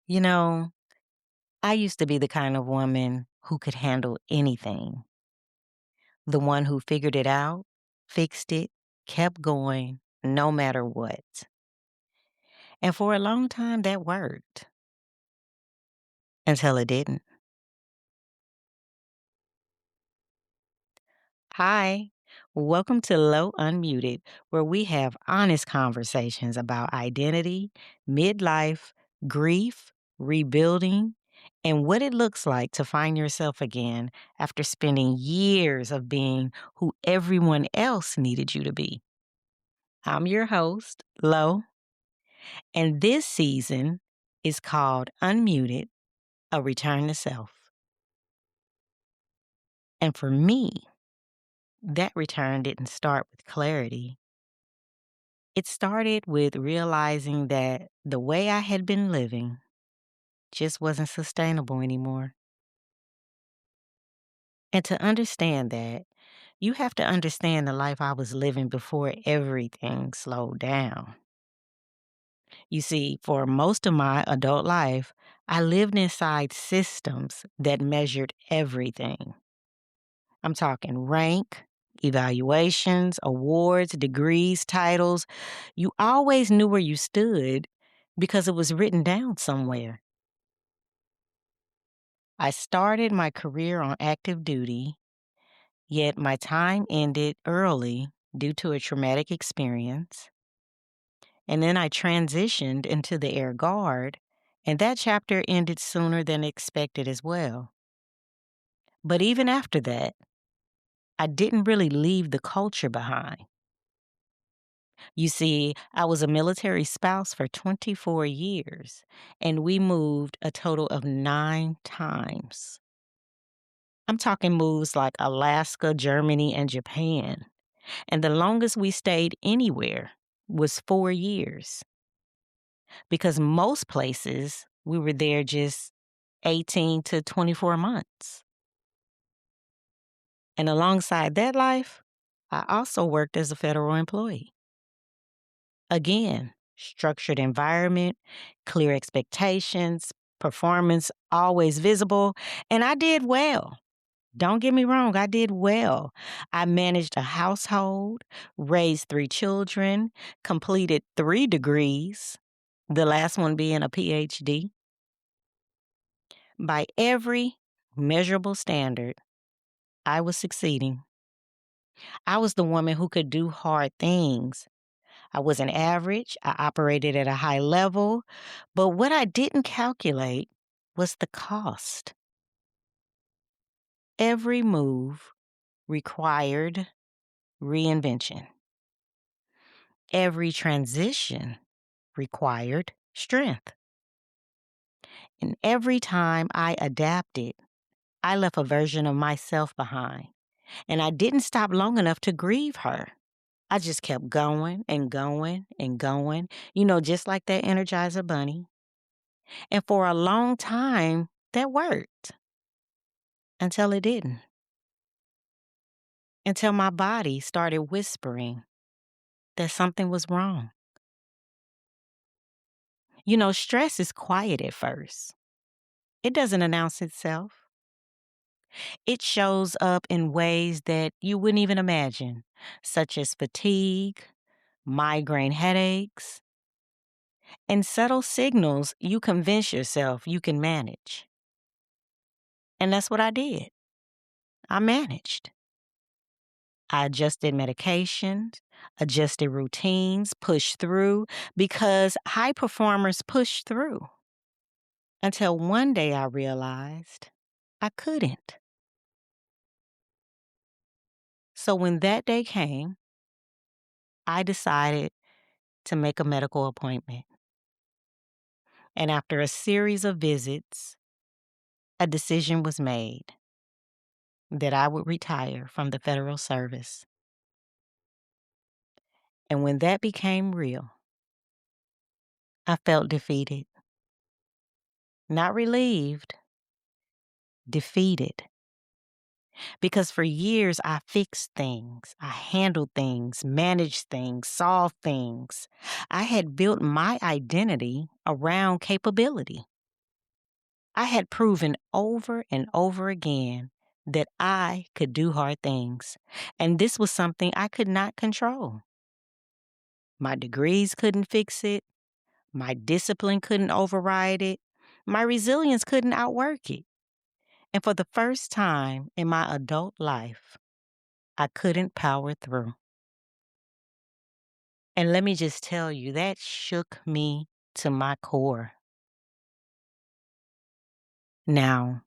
You know, I used to be the kind of woman who could handle anything, the one who figured it out, fixed it, kept going, no matter what. And for a long time, that worked until it didn't. Hi, welcome to Low Unmuted, where we have honest conversations about identity, midlife, grief, rebuilding, and what it looks like to find yourself again after spending years of being who everyone else needed you to be. I'm your host, Lo, and this season is called Unmuted, A Return to Self. And for me, that return didn't start with clarity. It started with realizing that the way I had been living just wasn't sustainable anymore. And to understand that, you have to understand the life I was living before everything slowed down. You see, for most of my adult life, I lived inside systems that measured everything. I'm talking rank, evaluations, awards, degrees, titles. You always knew where you stood because it was written down somewhere. I started my career on active duty, yet my time ended early due to a traumatic experience. And then I transitioned into the Air Guard, and that chapter ended sooner than expected as well. But even after that, I didn't really leave the culture behind. You see, I was a military spouse for 24 years, and we moved a total of 9 times. I'm talking moves like Alaska, Germany, and Japan. And the longest we stayed anywhere was 4 years because most places we were there just 18 to 24 months. And alongside that life, I also worked as a federal employee. Again, structured environment, clear expectations, performance always visible, and I did well. Don't get me wrong, I did well. I managed a household, raised 3 children, completed 3 degrees, the last one being a PhD. By every measurable standard, I was succeeding. I was the woman who could do hard things. I wasn't average, I operated at a high level, but what I didn't calculate was the cost. Every move required reinvention. Every transition required strength. And every time I adapted, I left a version of myself behind. And I didn't stop long enough to grieve her. I just kept going and going and going, just like that Energizer bunny. And for a long time, that worked until it didn't. Until my body started whispering that something was wrong. Stress is quiet at first. It doesn't announce itself. It shows up in ways that you wouldn't even imagine, such as fatigue, migraine headaches, and subtle signals you convince yourself you can manage. And that's what I did. I managed. I adjusted medications, adjusted routines, pushed through because high performers push through. Until one day I realized I couldn't. So when that day came, I decided to make a medical appointment. And after a series of visits, a decision was made that I would retire from the federal service. And when that became real, I felt defeated. Not relieved, defeated. Because for years I fixed things, I handled things, managed things, solved things. I had built my identity around capability. I had proven over and over again that I could do hard things, and this was something I could not control. My degrees couldn't fix it, my discipline couldn't override it, my resilience couldn't outwork it. And for the first time in my adult life, I couldn't power through. And let me just tell you, that shook me to my core. Now,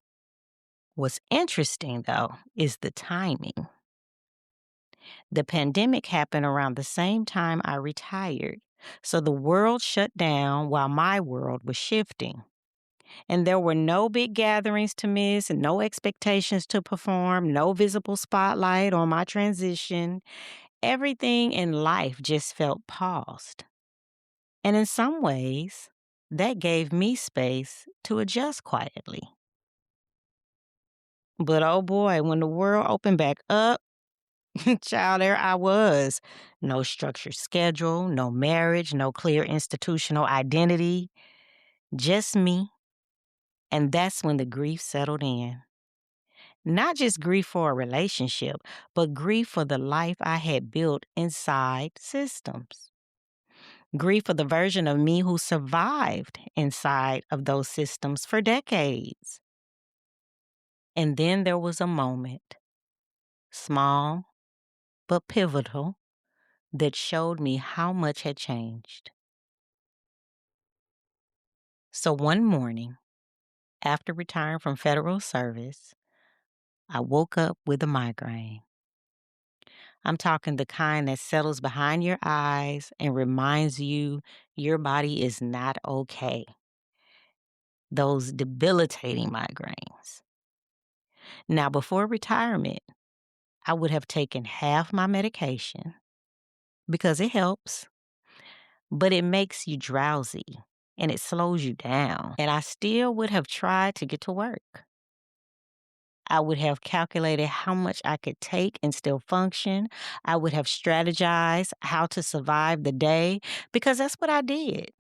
what's interesting though is the timing. The pandemic happened around the same time I retired. So the world shut down while my world was shifting. And there were no big gatherings to miss, and no expectations to perform, no visible spotlight on my transition. Everything in life just felt paused. And in some ways, that gave me space to adjust quietly. But oh boy, when the world opened back up, child, there I was. No structured schedule, no marriage, no clear institutional identity, just me. And that's when the grief settled in. Not just grief for a relationship, but grief for the life I had built inside systems. Grief for the version of me who survived inside of those systems for decades. And then there was a moment, small but pivotal, that showed me how much had changed. So one morning, after retiring from federal service, I woke up with a migraine. I'm talking the kind that settles behind your eyes and reminds you your body is not okay. Those debilitating migraines. Now, before retirement, I would have taken half my medication because it helps, but it makes you drowsy and it slows you down. And I still would have tried to get to work. I would have calculated how much I could take and still function. I would have strategized how to survive the day because that's what I did.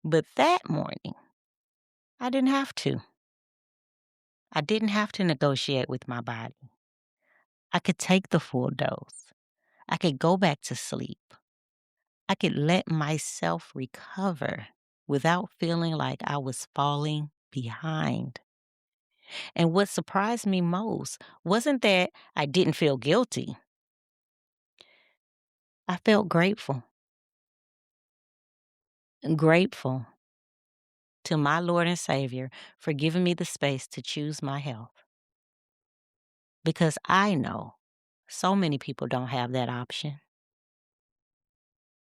But that morning, I didn't have to. I didn't have to negotiate with my body. I could take the full dose. I could go back to sleep. I could let myself recover without feeling like I was falling behind. And what surprised me most wasn't that I didn't feel guilty. I felt grateful. Grateful to my Lord and Savior for giving me the space to choose my health. Because I know so many people don't have that option.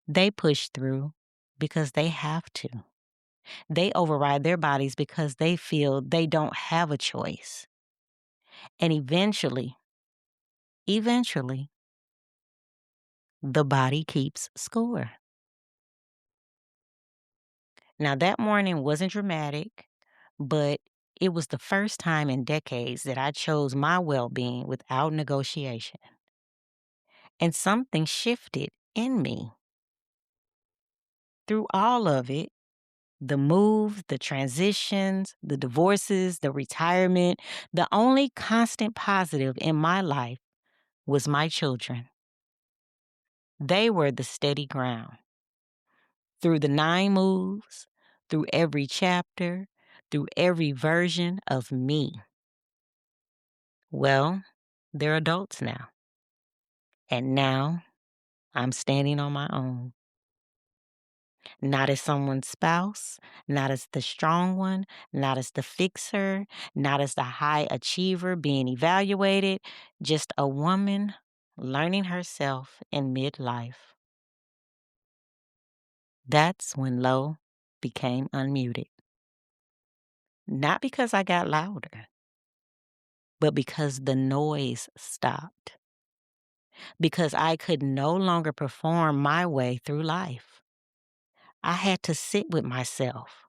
They push through because they have to. They override their bodies because they feel they don't have a choice. And eventually, the body keeps score. Now, that morning wasn't dramatic, but it was the first time in decades that I chose my well being without negotiation. And something shifted in me. Through all of it, the move, the transitions, the divorces, the retirement, the only constant positive in my life was my children. They were the steady ground. Through the 9 moves, through every chapter, through every version of me. Well, they're adults now. And now I'm standing on my own. Not as someone's spouse, not as the strong one, not as the fixer, not as the high achiever being evaluated, just a woman learning herself in midlife. That's when low became unmuted. Not because I got louder, but because the noise stopped. Because I could no longer perform my way through life. I had to sit with myself,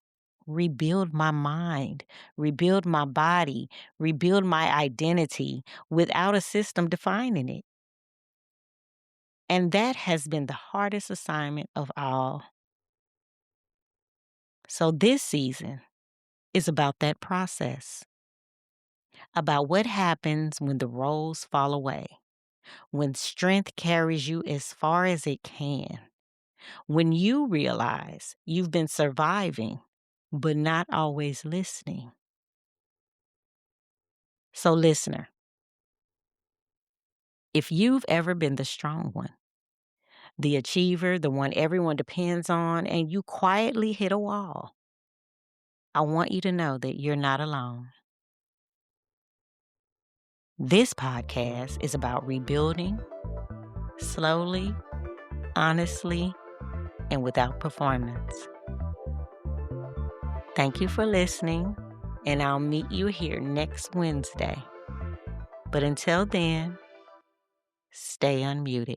rebuild my mind, rebuild my body, rebuild my identity without a system defining it. And that has been the hardest assignment of all. So this season, is about that process, about what happens when the roles fall away, when strength carries you as far as it can, when you realize you've been surviving, but not always listening. So, listener, if you've ever been the strong one, the achiever, the one everyone depends on, and you quietly hit a wall, I want you to know that you're not alone. This podcast is about rebuilding slowly, honestly, and without performance. Thank you for listening, and I'll meet you here next Wednesday. But until then, stay unmuted.